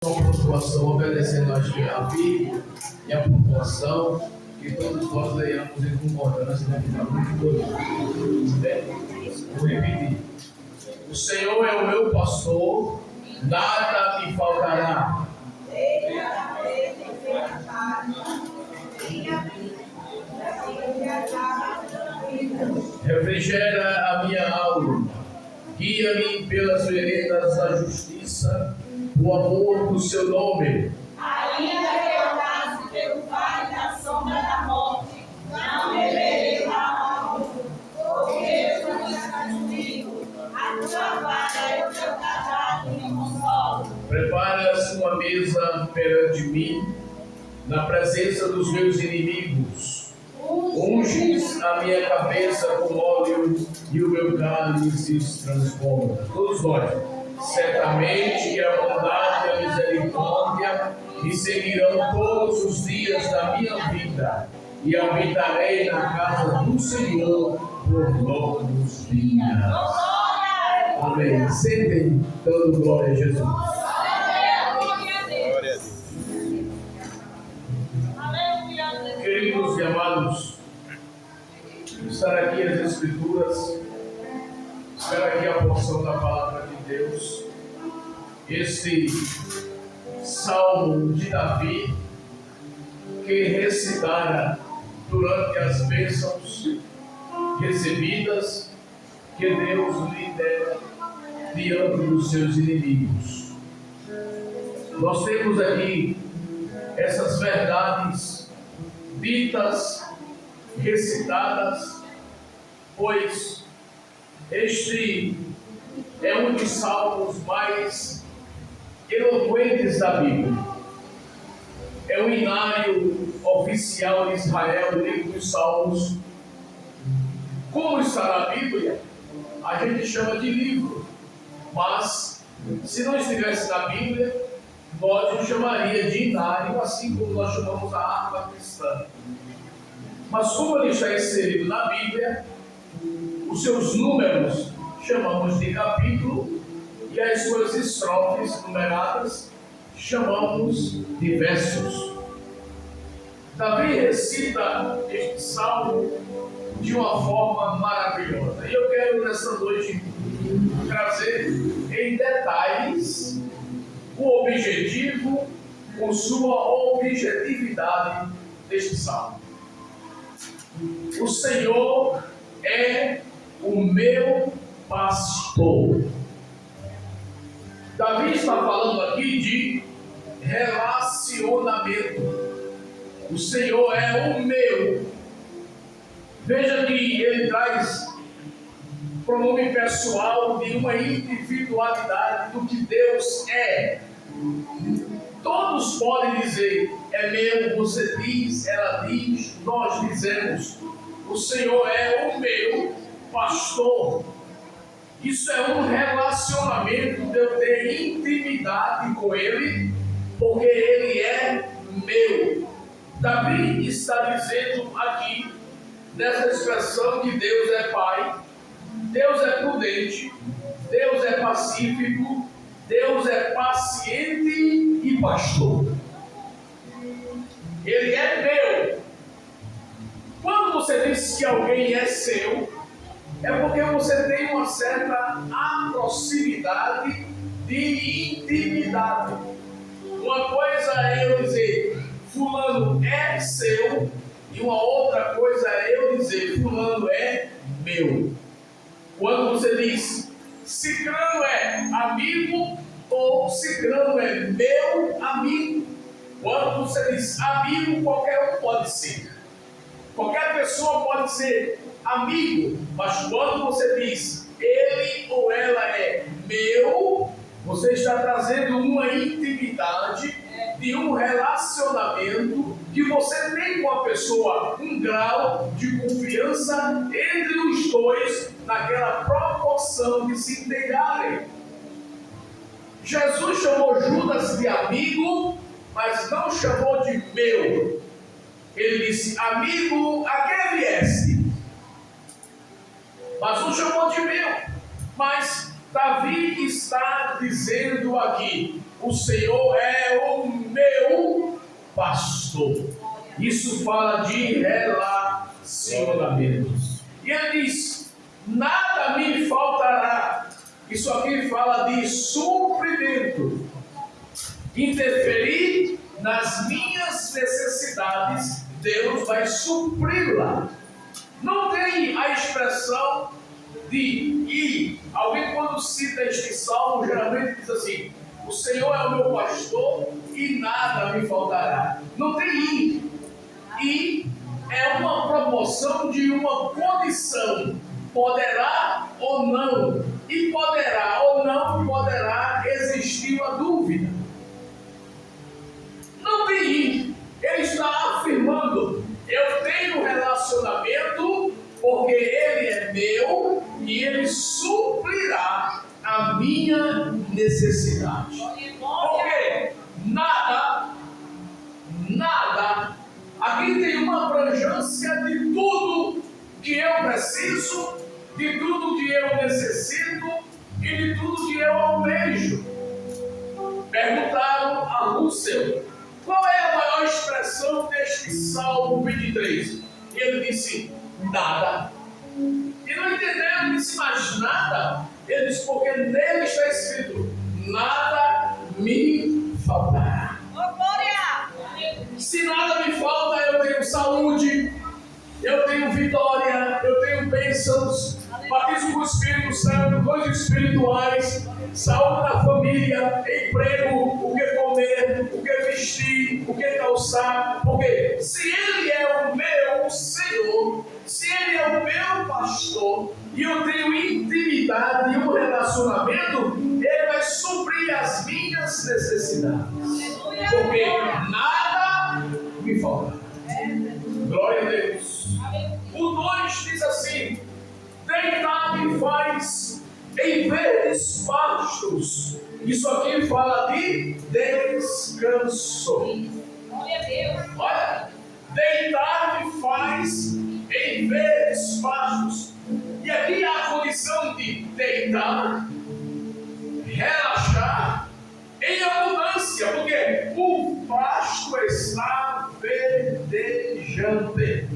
uma pontuação obedecendo a Bíblia e a pontuação, que todos nós leiamos em concordância, vai ficar muito bonito. Vou repetir. O Senhor é o meu pastor, nada me faltará. Refrigera a minha alma, guia-me pelas veredas da justiça, o amor do seu nome. Ainda que eu passe pelo vale da sombra da morte, não temerei mal algum, porque tu estás comigo. A tua vara e o teu cajado me consolam. Preparas uma mesa perante mim, na presença dos meus inimigos. Unges a minha cabeça com óleo e o meu cálice se transborda. Todos nós. Certamente que a bondade e a misericórdia me seguirão todos os dias da minha vida, e habitarei na casa do Senhor por longos dias. Amém. Sentem dando glória a Jesus. Queridos e amados, estar aqui as Escrituras, estar aqui a porção da palavra de Deus, este Salmo de Davi, que recitara durante as bênçãos recebidas que Deus lhe dera diante dos seus inimigos. Nós temos aqui essas verdades ditas, recitadas, pois este é um dos salmos mais eloquentes da Bíblia. É o inário oficial de Israel, o livro dos Salmos. Como está na Bíblia, a gente chama de livro, mas se não estivesse na Bíblia, nós o chamaria de inário, assim como nós chamamos a harpa cristã. Mas como ele está inserido na Bíblia, os seus números chamamos de capítulo e as suas estrofes numeradas chamamos de versos. Davi recita este salmo de uma forma maravilhosa. E eu quero nessa noite trazer em detalhes o objetivo, com sua objetividade deste salmo. O Senhor é o meu pastor. Davi está falando aqui de relacionamento. O Senhor é o meu. Veja que ele traz pronome pessoal de uma individualidade do que Deus é. Todos podem dizer, é meu, você diz, ela diz, nós dizemos. O Senhor é o meu pastor. Isso é um relacionamento de eu ter intimidade com Ele, porque Ele é meu. Davi está dizendo aqui, nessa expressão, que Deus é Pai, Deus é prudente, Deus é pacífico, Deus é paciente e pastor. Ele é meu. Quando você diz que alguém é seu, é porque você tem uma certa proximidade de intimidade. Uma coisa é eu dizer, fulano é seu, e uma outra coisa é eu dizer, fulano é meu. Quando você diz, ciclano é amigo ou ciclano é meu amigo. Quando você diz amigo, qualquer um pode ser. Qualquer pessoa pode ser amigo, mas quando você diz ele ou ela é meu, você está trazendo uma intimidade de um relacionamento que você tem com a pessoa, um grau de confiança entre os dois, naquela proporção de se integrarem. Jesus chamou Judas de amigo, mas não chamou de meu. Ele disse, amigo, a que viesse? Mas não chamou de meu. Mas Davi está dizendo aqui, o Senhor é o meu pastor. Isso fala de relacionamento. E ele diz: nada me faltará. Isso aqui fala de suprimento. Interferir nas minhas necessidades, Deus vai supri-la. Não tem a expressão de ir. Alguém, quando cita este salmo, geralmente diz assim: o Senhor é o meu pastor e nada me faltará. Não tem ir. E é uma promoção de uma condição. Poderá ou não. E poderá ou não poderá existir uma dúvida. Não tem ir. Ele está afirmando: eu tenho relacionamento porque ele é meu e ele suprirá a minha necessidade. Porque nada, aqui tem uma abrangência de tudo que eu preciso, de tudo que eu necessito e de tudo que eu almejo. Perguntaram a Lúcio: qual é a maior expressão deste Salmo 23? E ele disse: nada. E não entenderam, ele disse: mas nada? Ele disse: porque nele está escrito: nada me faltará. Se nada me falta, eu tenho saúde, eu tenho vitória, eu tenho bênçãos, batismo com o Espírito Santo, coisas espirituais, saúde na família, emprego, o que comer, o que vestir, o que calçar. Porque se Ele é o meu Senhor, se Ele é o meu pastor, e eu tenho intimidade e um relacionamento, Ele vai suprir as minhas necessidades. Porque nada me falta. Glória a Deus. O 2 diz assim: deitar-me faz em verdes pastos. Isso aqui fala de descanso. Olha, deitar-me faz em verdes pastos. E aqui há a condição de deitar, relaxar em abundância, porque o pasto está verdejante.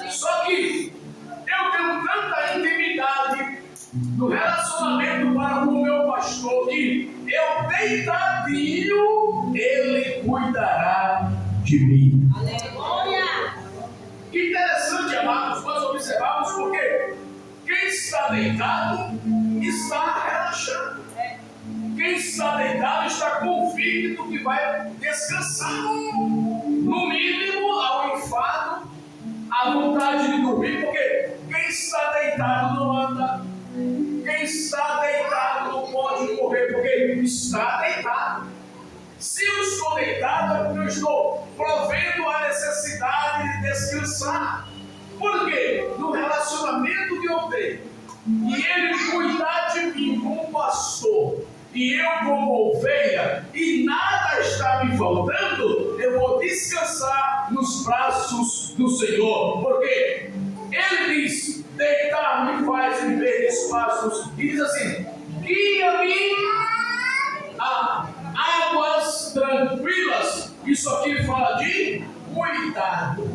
Só que eu tenho tanta intimidade no relacionamento para com o meu pastor que eu deitadinho, ele cuidará de mim. Que interessante, amados, nós observamos, porque quem está deitado está relaxando. Quem está deitado está convicto que vai descansar. No mínimo, ao enfado, à vontade de dormir, porque quem está deitado não anda. Quem está deitado não pode correr, porque está deitado. Se eu estou deitado, é porque eu estou provendo a necessidade de descansar. Por quê? No relacionamento que eu tenho, e ele cuidar de mim como pastor, e eu como ovelha, e nada está me faltando, eu vou descansar nos braços do Senhor. Porque ele diz: deitar-me faz em verdes pastos, e diz assim: guia-me a águas tranquilas. Isso aqui fala de cuidado.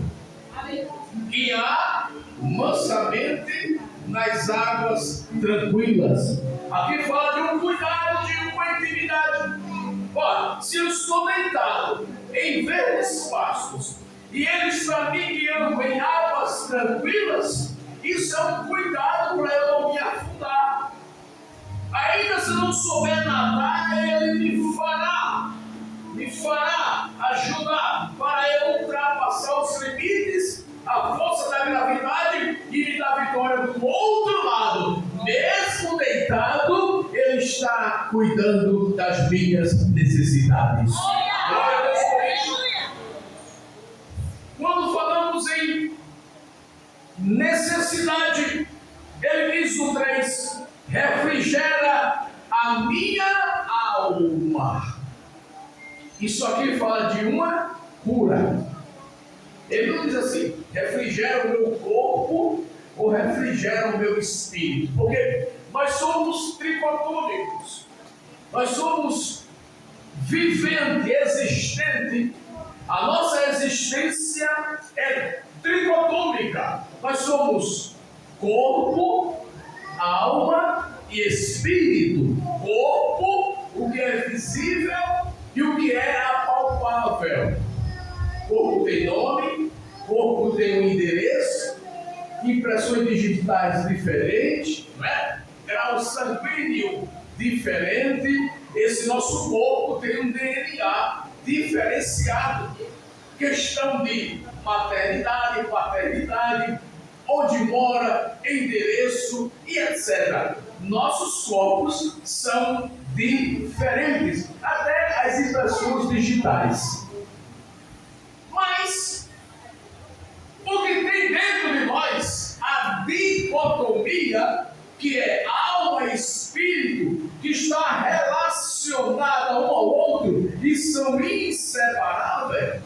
Guiar mansamente nas águas tranquilas. Aqui fala de um cuidado, de uma intimidade. Olha, se eu estou deitado em verdes pastos e ele está me guiando em águas tranquilas, isso é um cuidado para eu não me afundar. Ainda se não souber nadar, ele me fará ajudar para eu ultrapassar os limites, a força da gravidade, e me dar vitória do outro lado. Mesmo deitado, ele está cuidando das minhas necessidades. Glória a Deus por isso. Quando falamos em necessidade, ele diz no 3: refrigera a minha alma. Isso aqui fala de uma cura. Ele não diz assim: refrigera o meu corpo ou refrigera o meu espírito. Porque nós somos tricotômicos. Nós somos vivente, existente. A nossa existência é tricotômica. Nós somos corpo, alma e espírito. Corpo, o que é visível e o que é apalpável. Corpo tem nome, corpo tem um endereço, impressões digitais diferentes, não é? Grau sanguíneo diferente. Esse nosso corpo tem um DNA diferenciado. Questão de maternidade, paternidade, onde mora, endereço e etc. Nossos corpos são diferentes, até as impressões digitais. Mas o que tem dentro de nós, a dicotomia, que é alma e espírito, que está relacionada um ao outro e são inseparáveis.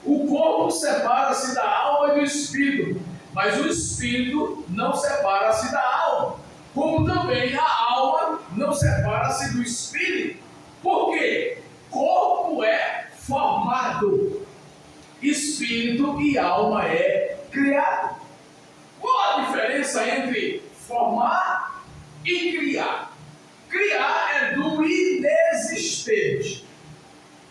O corpo separa-se da alma e do espírito, mas o espírito não separa-se da alma, como também a alma não separa-se do espírito. Por quê? Corpo é formado, espírito e alma é criado. Qual a diferença entre formar e criar? Criar é do inexistente.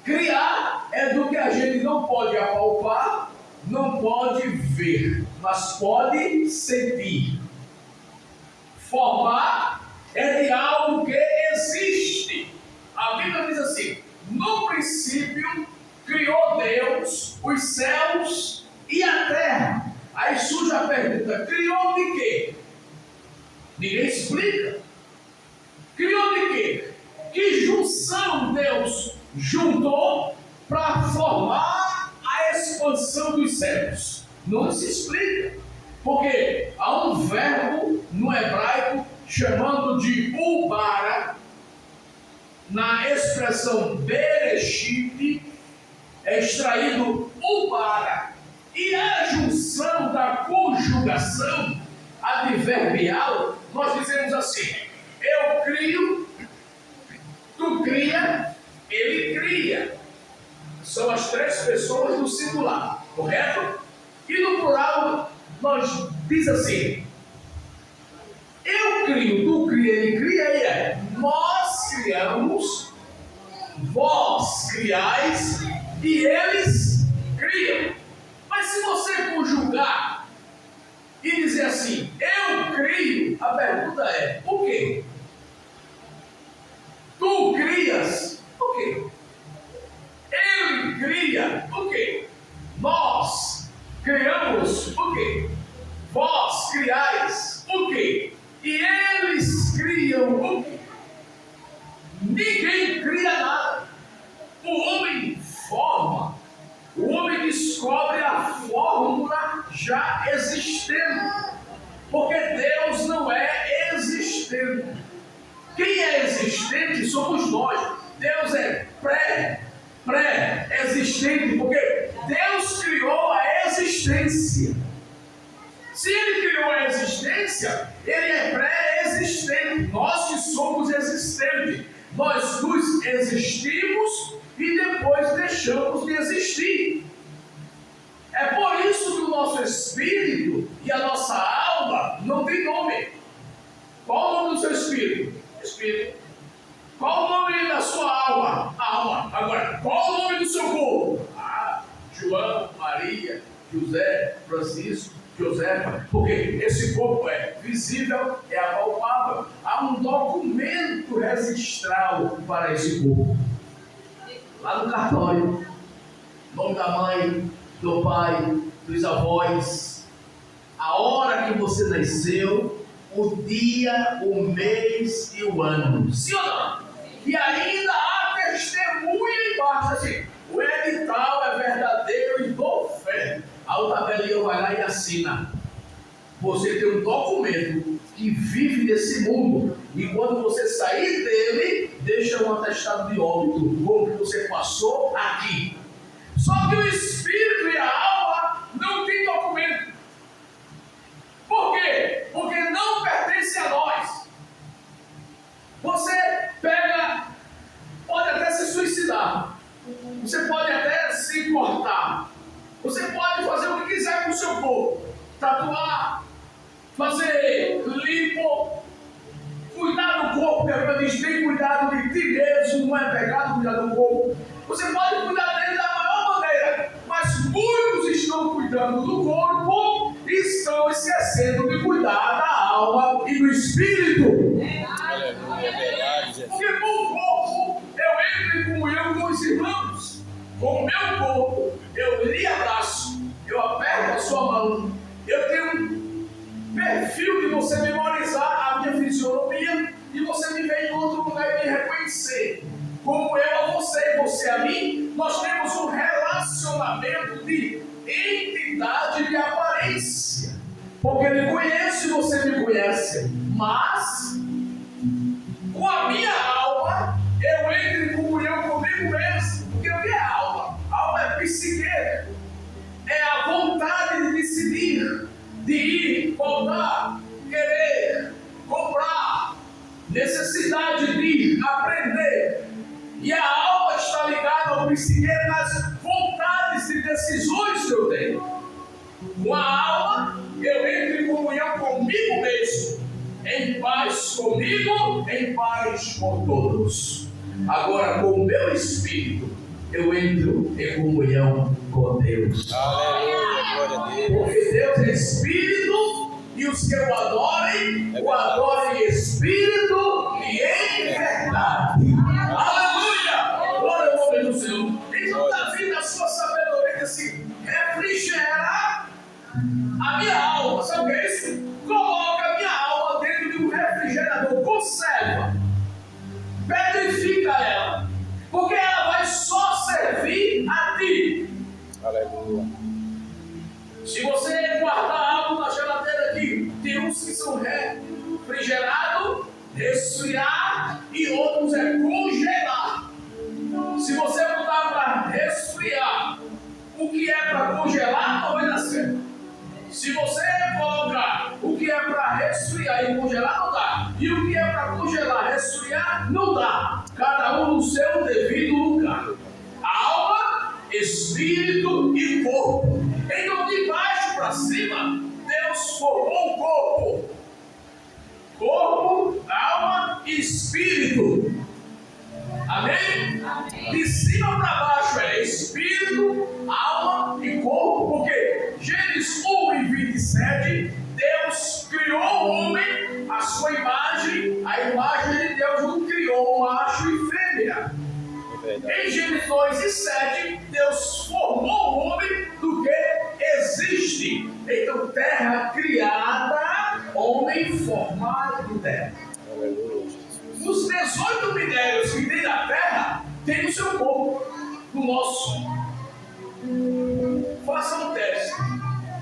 Criar é do que a gente não pode apalpar, não pode ver, mas pode sentir. Formar é de algo que existe. A Bíblia diz assim: no princípio criou Deus os céus e a terra. Aí surge a pergunta: criou de quê? Ninguém explica. Criou de quê? Que junção Deus juntou para formar a expansão dos céus? Não se explica. Porque há um verbo no hebraico chamando de ubara, na expressão bereshit, é extraído ubara. E a junção da conjugação adverbial, nós dizemos assim: eu crio, tu cria, ele cria. São as três pessoas do singular, correto? E no plural, nós diz assim: eu crio, tu cria, ele cria, e é nós criamos, vós criais e eles criam. Mas se você conjugar e dizer assim, eu crio, a pergunta é, por quê? Tu crias, por quê? Ele cria, por quê? Nós criamos, por quê? Vós criais, por quê? E eles criam, por quê? Ninguém cria nada. O homem forma. O homem descobre a fórmula já existente. Porque Deus não é existente. Quem é existente somos nós. Deus é pré-existente, porque Deus criou a existência. Se Ele criou a existência, Ele é pré-existente. Nós que somos existentes, nós nos existimos e depois deixamos de existir. É por isso que o nosso espírito e a nossa alma não tem nome. Qual o nome do seu espírito? Espírito. Qual o nome da sua alma? Alma. Agora, qual o nome do seu corpo? João, Maria, José, Francisco, Josefa. Porque esse corpo é visível, é apalpável. Há um documento registral para esse corpo. Lá no cartório, nome da mãe, do pai, dos avós, a hora que você nasceu, o dia, o mês e o ano. Sim ou não? E ainda há testemunha embaixo, assim, o edital é verdadeiro e dou fé. A outra tabelinha vai lá e assina. Você tem um documento que vive nesse mundo. E quando você sair dele, deixa um atestado de óbito, como que você passou aqui. Só que o espírito e a alma não tem documento. Por quê? Porque não pertence a nós. Você pega, pode até se suicidar. Você pode até se cortar. Você pode fazer o que quiser com o seu corpo. Tatuar, fazer lipo, cuidar do corpo, que a Bíblia diz, tem cuidado de ti mesmo, não é pecado cuidar do corpo. Você pode cuidar dele da maior maneira, mas muitos estão cuidando do corpo e estão esquecendo de cuidar da alma e do espírito. Porque com o corpo eu entro em comunhão com os irmãos. Com o meu corpo eu lhe abraço, eu aperto a sua mão, eu tenho um perfil de você memorizar a minha fisionomia e você me ver em outro lugar e me reconhecer. Como eu a você, você a mim, nós temos um relacionamento de entidade de aparência. Porque ele conhece e você me conhece. Mas, com a minha alma, eu entro em comunhão comigo mesmo. Porque o que é alma? Alma é psique. É a vontade de decidir, de ir, voltar, querer, comprar, necessidade de aprender. E a alma está ligada ao psique nas vontades e decisões que eu tenho. Com a alma, eu entro em comunhão comigo mesmo, em paz comigo, em paz com todos. Agora, com o meu espírito, eu entro em comunhão com Deus. Aleluia, glória a Deus. Porque Deus é espírito e os que o adorem, o adorem em espírito e em verdade. Aleluia! Glória ao nome do Senhor. Então, Davi, na sua sabedoria, assim, refrigera a minha alma. Sabe o que é isso? Coloca a minha alma dentro de um refrigerador, conserva, petrifica ela, porque ela vai só servir a ti. Aleluia. Se você guardar algo na geladeira aqui, tem uns que são refrigerados, resfriar, e outros é congelar. Se você botar para resfriar, o que é para congelar não vai dar certo. Se você colocar o que é para resfriar e congelar, não dá. E o que é para congelar, resfriar, não dá. Cada um no seu devido lugar. Alma, espírito e corpo. Então, de baixo para cima, Deus formou o corpo. Corpo, alma e espírito. Amém? Amém. De cima para baixo é espírito, alma e corpo. Porque Gênesis 1:27, Deus criou o homem, a sua imagem, a imagem de Deus o criou, macho e fêmea. Em Gênesis 2:7, Deus formou o homem do que existe. Então, terra criada, homem formado de terra. Os 18 minérios que tem na terra, tem no seu corpo, no nosso. Faça um teste.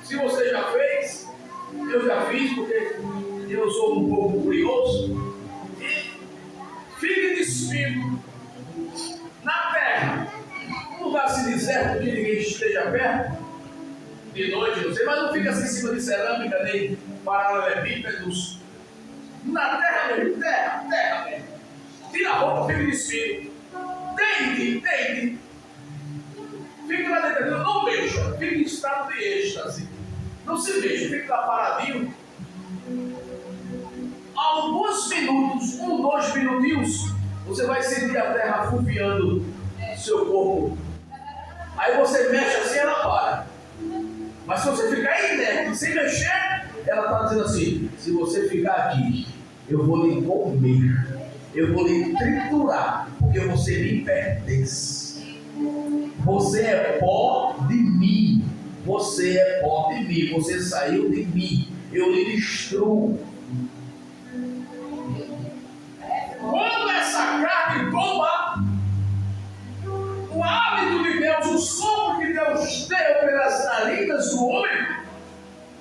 Se você já fez, eu já fiz, porque eu sou um pouco curioso. E fique despido na terra, um lugar assim deserto, que ninguém esteja perto, de noite, não sei, mas não fica assim em cima de cerâmica, nem paralelepípedos. Na terra mesmo, terra mesmo. Tira a roupa, fique despido. Deite. Fique lá dentro, não mexa, fique em estado de êxtase. Não se mexa, fique lá paradinho. Alguns minutos, 2 minutinhos, você vai sentir a terra afuviando seu corpo. Aí você mexe assim, ela para. Mas se você ficar inerte, sem mexer, ela está dizendo assim: se você ficar aqui, eu vou lhe comer, eu vou lhe triturar, porque você me pertence. Você é pó de mim. Você é pó de mim. Você saiu de mim. Eu lhe destruo. Quando essa carne toma o hábito de Deus, o sopro que Deus deu pelas narinas do homem,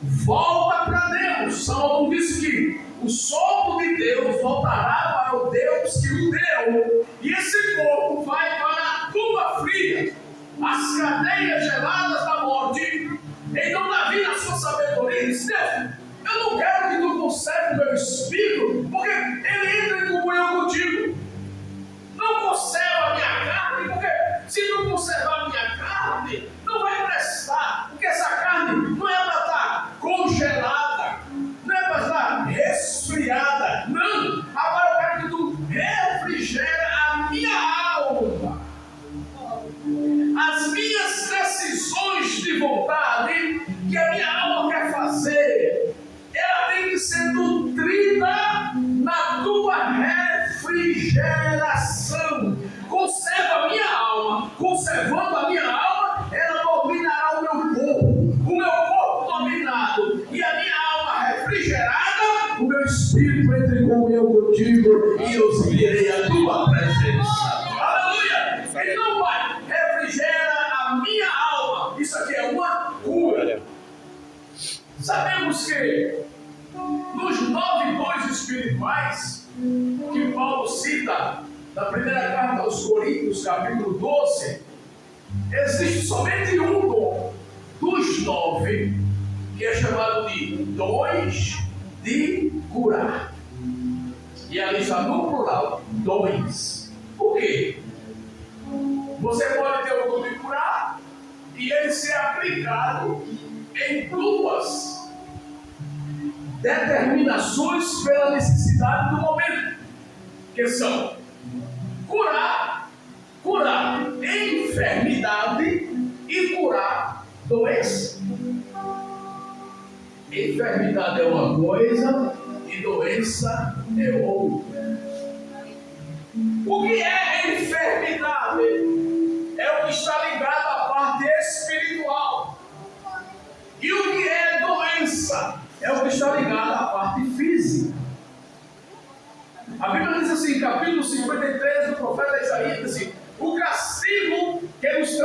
volta para Deus. Salomão disse que o sopro de Deus voltará para o Deus que o deu, e esse corpo vai para a tumba fria, as cadeias geladas da morte. Então Davi, na sua sabedoria, disse: Deus, eu não quero que tu conserve o meu espírito, porque ele entra em comunhão contigo. Não conserva a minha carne, porque se tu conservar conservando a minha alma, ela dominará o meu corpo. O meu corpo dominado e a minha alma refrigerada, o meu espírito entra em comunhão contigo e eu seguirei a tua presença. Aleluia! Então, Pai, refrigera a minha alma. Isso aqui é uma cura. Sabemos que nos 9 dons espirituais que Paulo cita na primeira carta aos Coríntios, capítulo 12, existe somente um dom dos 9 que é chamado de dons de curar. E ali está no plural, dons. Por quê? Você pode ter o dom de curar e ele ser aplicado em duas determinações pela necessidade do momento, que são curar enfermidade e curar doença. Enfermidade é uma coisa e doença é outra. O que é enfermidade? É o que está ligado à parte espiritual. E o que é doença? É o que está ligado à parte física. A Bíblia diz assim, capítulo 53 do profeta Isaías, diz assim: o castigo que nos